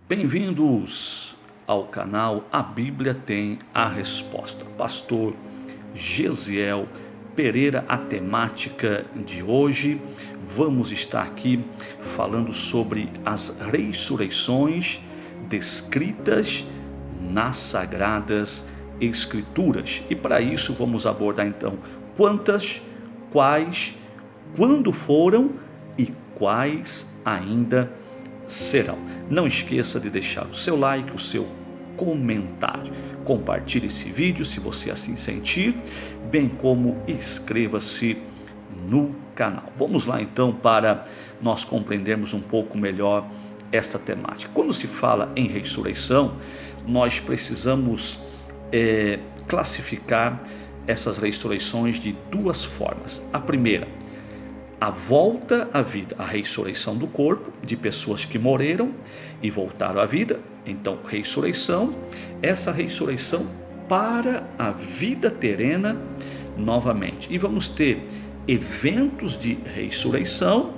Bem-vindos ao canal A Bíblia Tem a Resposta. Pastor Gesiel Pereira, a temática de hoje, vamos estar aqui falando sobre as ressurreições descritas nas Sagradas Escrituras. E para isso vamos abordar então quantas, quais, quando foram e quais ainda serão. Não esqueça de deixar o seu like, o seu comentário. Compartilhe esse vídeo se você assim sentir, bem como inscreva-se no canal. Vamos lá então para nós compreendermos um pouco melhor esta temática. Quando se fala em ressurreição, nós precisamos classificar essas ressurreições de duas formas. A primeira, a volta à vida, a ressurreição do corpo de pessoas que morreram e voltaram à vida. Então, ressurreição, essa ressurreição para a vida terrena novamente. E vamos ter eventos de ressurreição,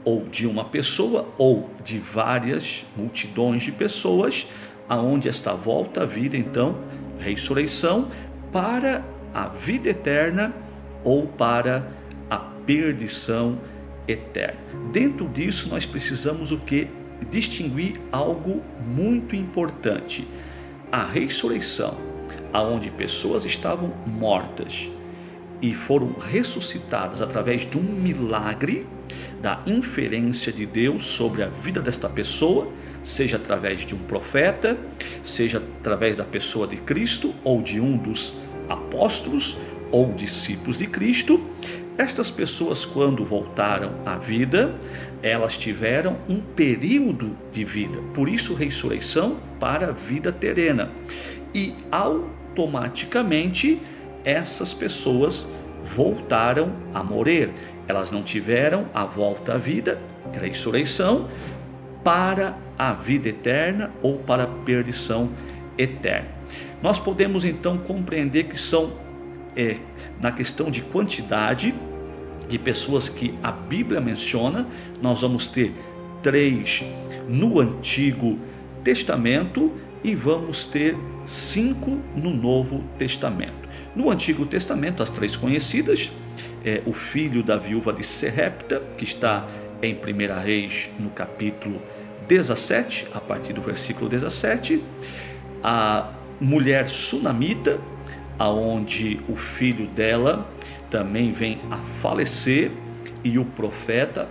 ou de uma pessoa, ou de várias multidões de pessoas, aonde esta volta à vida, então, ressurreição para a vida eterna ou para a perdição eterna. Dentro disso nós precisamos o que? Distinguir algo muito importante. A ressurreição, aonde pessoas estavam mortas e foram ressuscitadas através de um milagre, da inferência de Deus sobre a vida desta pessoa, seja através de um profeta, seja através da pessoa de Cristo ou de um dos apóstolos ou discípulos de Cristo. Estas pessoas, quando voltaram à vida, elas tiveram um período de vida, por isso ressurreição para a vida terrena, e automaticamente essas pessoas voltaram a morrer. Elas não tiveram a volta à vida, ressurreição, para a vida eterna ou para a perdição eterna. Nós podemos então compreender que são, na questão de quantidade de pessoas que a Bíblia menciona, nós vamos ter 3 no Antigo Testamento e vamos ter 5 no Novo Testamento. No Antigo Testamento, as 3 conhecidas, o filho da viúva de Serepta, que está em 1 Reis, no capítulo 17, a partir do versículo 17, a mulher sunamita, aonde o filho dela também vem a falecer e o profeta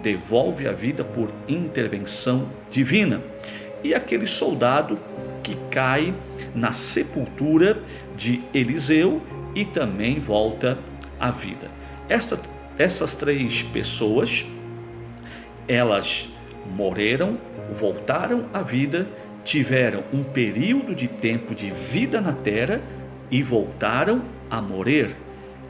devolve a vida por intervenção divina, e aquele soldado que cai na sepultura de Eliseu e também volta à vida. Essas 3 pessoas, elas morreram, voltaram à vida, tiveram um período de tempo de vida na terra e voltaram a morrer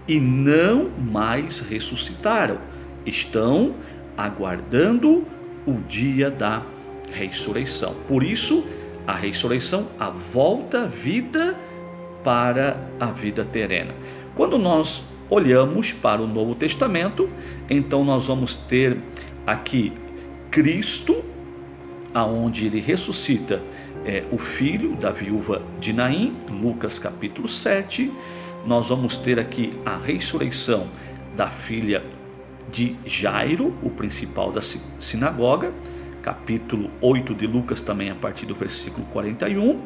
e não mais ressuscitaram. Estão aguardando o dia da ressurreição. Por isso, a ressurreição, a volta à vida para a vida terrena. Quando nós olhamos para o Novo Testamento, então nós vamos ter aqui Cristo, aonde ele ressuscita o filho da viúva de Naim, Lucas capítulo 7. Nós vamos ter aqui a ressurreição da filha de Jairo, o principal da sinagoga, capítulo 8 de Lucas, também a partir do versículo 41.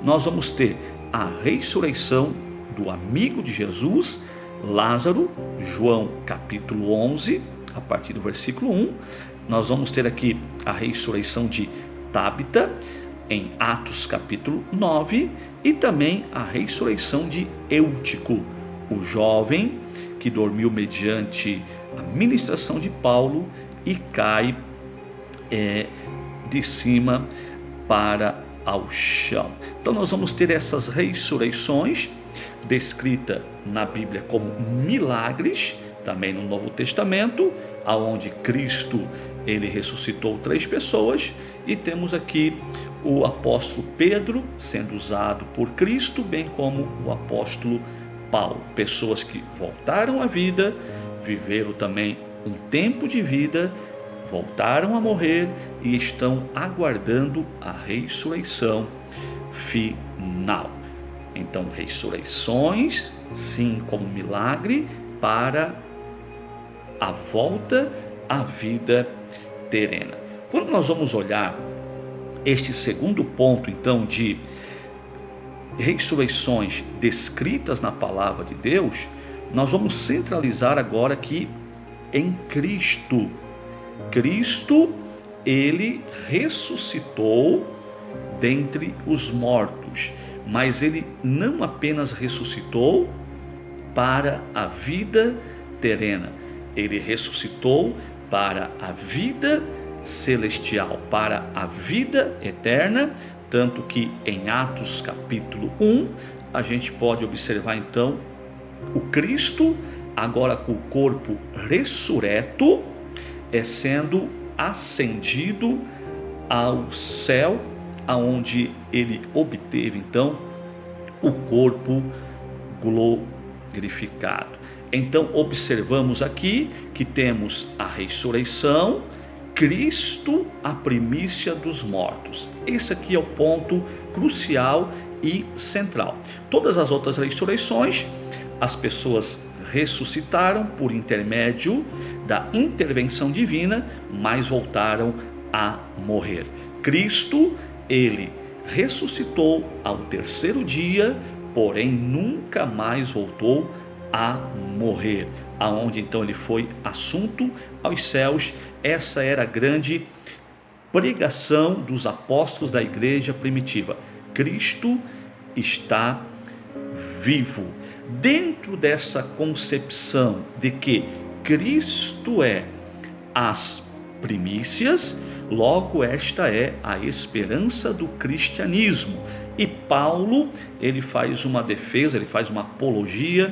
Nós vamos ter a ressurreição do amigo de Jesus, Lázaro, João capítulo 11, a partir do versículo 1. Nós vamos ter aqui a ressurreição de Tábita, em Atos capítulo 9, e também a ressurreição de Eutico, o jovem que dormiu mediante a ministração de Paulo e cai de cima para ao chão. Então nós vamos ter essas ressurreições descritas na Bíblia como milagres, também no Novo Testamento, aonde Cristo ele ressuscitou 3 pessoas, e temos aqui o apóstolo Pedro sendo usado por Cristo, bem como o apóstolo Paulo, pessoas que voltaram à vida, viveram também um tempo de vida voltaram a morrer e estão aguardando a ressurreição final. Então, ressurreições, sim, como milagre para a volta à vida terrena. Quando nós vamos olhar este segundo ponto, então, de ressurreições descritas na palavra de Deus, nós vamos centralizar agora aqui em Cristo. Cristo, ele ressuscitou dentre os mortos, mas ele não apenas ressuscitou para a vida terrena, ele ressuscitou para a vida celestial, para a vida eterna, tanto que em Atos capítulo 1, a gente pode observar então o Cristo, agora com o corpo ressurreto, sendo ascendido ao céu, aonde ele obteve então o corpo glorificado. Então observamos aqui que temos a ressurreição, Cristo, a primícia dos mortos. Esse aqui é o ponto crucial e central. Todas as outras ressurreições, as pessoas ressuscitaram por intermédio da intervenção divina, mas voltaram a morrer. Cristo, ele ressuscitou ao terceiro dia, porém nunca mais voltou a morrer, aonde então ele foi assunto aos céus. Essa era a grande pregação dos apóstolos da igreja primitiva: Cristo está vivo. Dentro dessa concepção de que Cristo é as primícias, logo esta é a esperança do cristianismo. E Paulo, ele faz uma defesa, ele faz uma apologia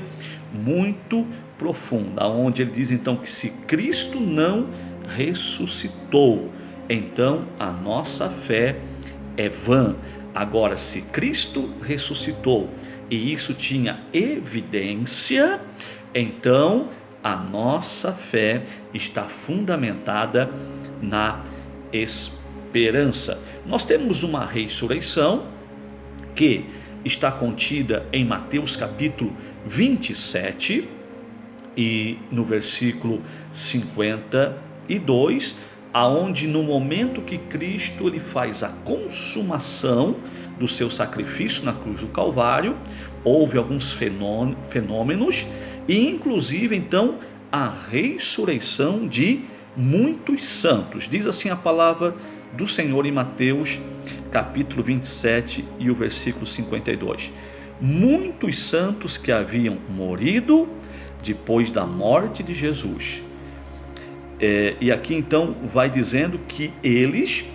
muito profunda, onde ele diz então que se Cristo não ressuscitou, então a nossa fé é vã. Agora, se Cristo ressuscitou e isso tinha evidência, então a nossa fé está fundamentada na esperança. Nós temos uma ressurreição que está contida em Mateus capítulo 27 e no versículo 52, aonde no momento que Cristo ele faz a consumação do seu sacrifício na cruz do Calvário, houve alguns fenômenos e inclusive então a ressurreição de muitos santos. Diz assim a palavra do Senhor em Mateus capítulo 27 e o versículo 52: muitos santos que haviam morrido depois da morte de Jesus. E aqui então vai dizendo que eles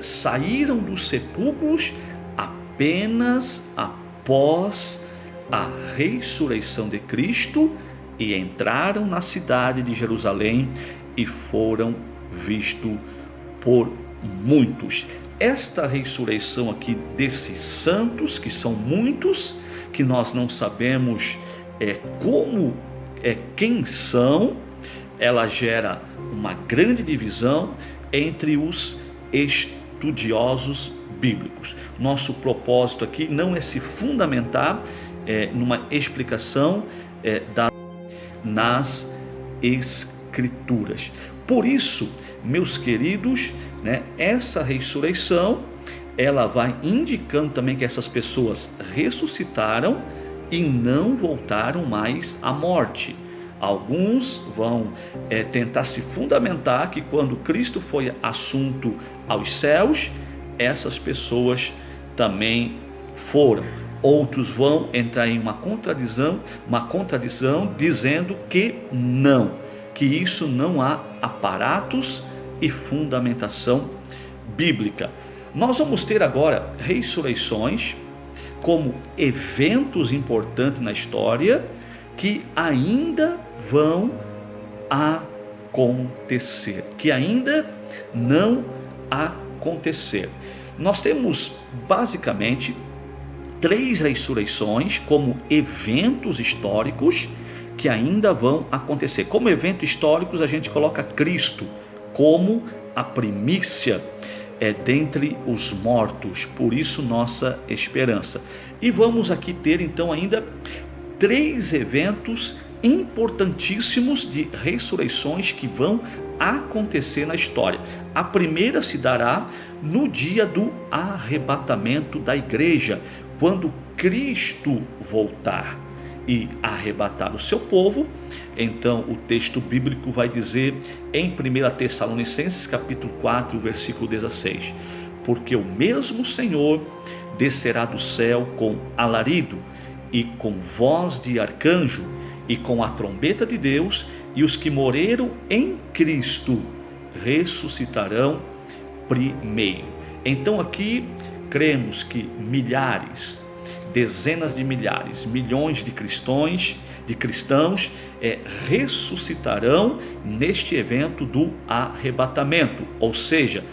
saíram dos sepulcros apenas após a ressurreição de Cristo e entraram na cidade de Jerusalém e foram vistos por muitos. Esta ressurreição aqui desses santos, que são muitos, que nós não sabemos quem são, ela gera uma grande divisão entre os estudiosos bíblicos. Nosso propósito aqui não é se fundamentar numa explicação nas Escrituras. Por isso, meus queridos, essa ressurreição, ela vai indicando também que essas pessoas ressuscitaram e não voltaram mais à morte. Alguns vão tentar se fundamentar que quando Cristo foi assunto aos céus, essas pessoas também foram. Outros vão entrar em uma contradição dizendo que não, que isso não há aparatos e fundamentação bíblica. Nós vamos ter agora ressurreições como eventos importantes na história que ainda vão acontecer, que ainda não acontecer. Nós temos basicamente 3 ressurreições como eventos históricos que ainda vão acontecer. Como eventos históricos, a gente coloca Cristo como a primícia dentre os mortos. Por isso nossa esperança. E vamos aqui ter então ainda 3 eventos importantíssimos de ressurreições que vão acontecer na história. A primeira se dará no dia do arrebatamento da igreja, quando Cristo voltar e arrebatar o seu povo. Então o texto bíblico vai dizer em 1 Tessalonicenses capítulo 4, versículo 16: porque o mesmo Senhor descerá do céu com alarido e com voz de arcanjo e com a trombeta de Deus, e os que morreram em Cristo ressuscitarão primeiro. Então aqui cremos que milhares, dezenas de milhares, milhões de cristãos ressuscitarão neste evento do arrebatamento. Ou seja,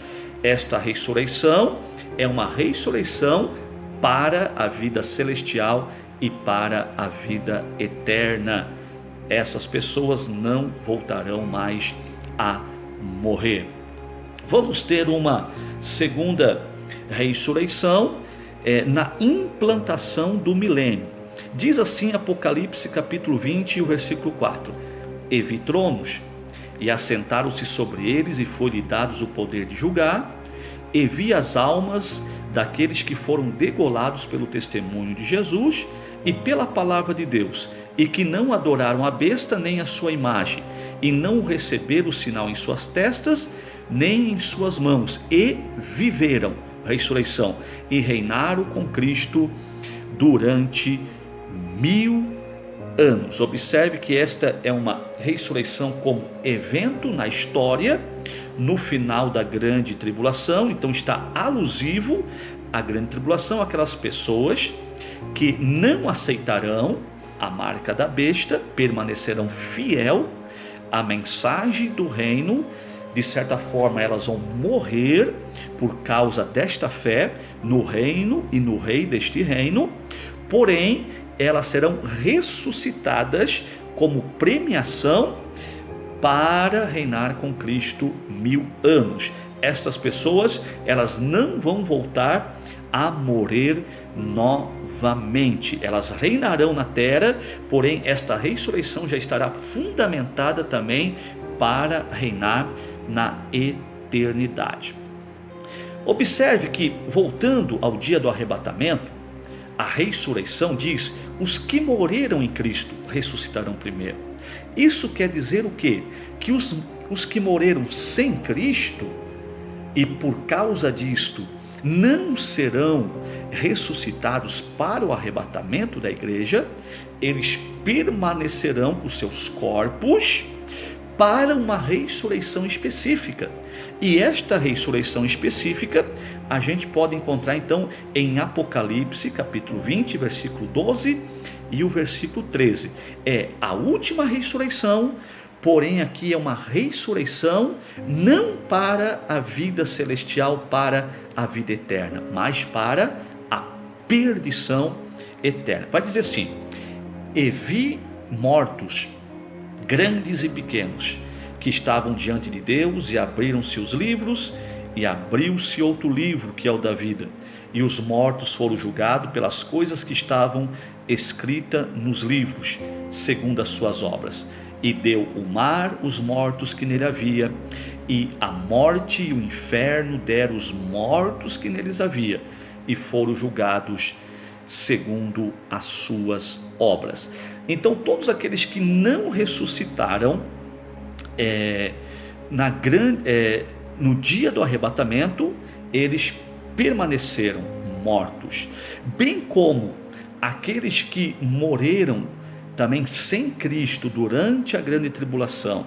esta ressurreição é uma ressurreição para a vida celestial e para a vida eterna. Essas pessoas não voltarão mais a morrer. Vamos ter uma segunda ressurreição na implantação do milênio. Diz assim Apocalipse capítulo 20, o versículo 4: e vi tronos, e assentaram-se sobre eles, e foi-lhe dados o poder de julgar, e vi as almas daqueles que foram degolados pelo testemunho de Jesus e pela palavra de Deus, e que não adoraram a besta nem a sua imagem, e não receberam o sinal em suas testas nem em suas mãos, e viveram, ressurreição, e reinaram com Cristo durante 1000 anos. Observe que esta é uma ressurreição como evento na história, no final da grande tribulação. Então está alusivo à grande tribulação, aquelas pessoas que não aceitarão a marca da besta, permanecerão fiel à mensagem do reino. De certa forma elas vão morrer por causa desta fé no reino e no rei deste reino, porém elas serão ressuscitadas como premiação para reinar com Cristo 1000 anos. Estas pessoas, elas não vão voltar a morrer novamente. Elas reinarão na terra, porém esta ressurreição já estará fundamentada também para reinar na eternidade. Observe que, voltando ao dia do arrebatamento, a ressurreição diz: os que morreram em Cristo ressuscitarão primeiro. Isso quer dizer o quê? Que os que morreram sem Cristo, e por causa disto não serão ressuscitados para o arrebatamento da igreja, eles permanecerão com seus corpos para uma ressurreição específica. E esta ressurreição específica a gente pode encontrar então em Apocalipse capítulo 20, versículo 12 e o versículo 13. É a última ressurreição, porém aqui é uma ressurreição não para a vida celestial, para a vida eterna, mas para a perdição eterna. Vai dizer assim: e vi mortos, grandes e pequenos, que estavam diante de Deus, e abriram-se os livros, e abriu-se outro livro, que é o da vida, e os mortos foram julgados pelas coisas que estavam escritas nos livros, segundo as suas obras. E deu o mar os mortos que nele havia, e a morte e o inferno deram os mortos que neles havia, e foram julgados segundo as suas obras. Então todos aqueles que não ressuscitaram no dia do arrebatamento, eles permaneceram mortos, bem como aqueles que morreram também sem Cristo durante a grande tribulação,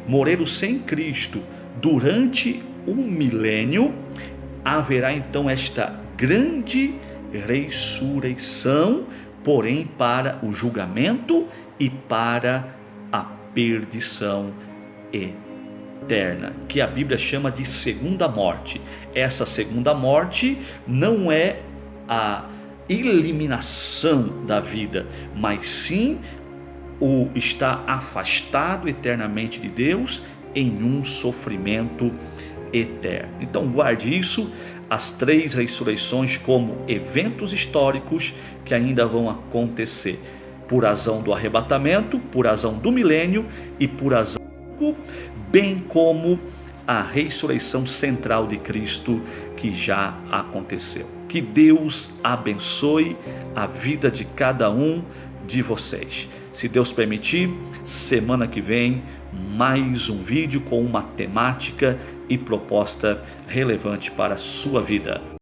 morreram sem Cristo durante o milênio. Haverá então esta grande ressurreição, porém para o julgamento e para a perdição eterna, que a Bíblia chama de segunda morte. Essa segunda morte não é a eliminação da vida, mas sim o estar afastado eternamente de Deus em um sofrimento eterno. Então guarde isso, as 3 ressurreições como eventos históricos que ainda vão acontecer, por razão do arrebatamento, por razão do milênio e por razão bem como a ressurreição central de Cristo que já aconteceu. Que Deus abençoe a vida de cada um de vocês. Se Deus permitir, semana que vem, mais um vídeo com uma temática e proposta relevante para a sua vida.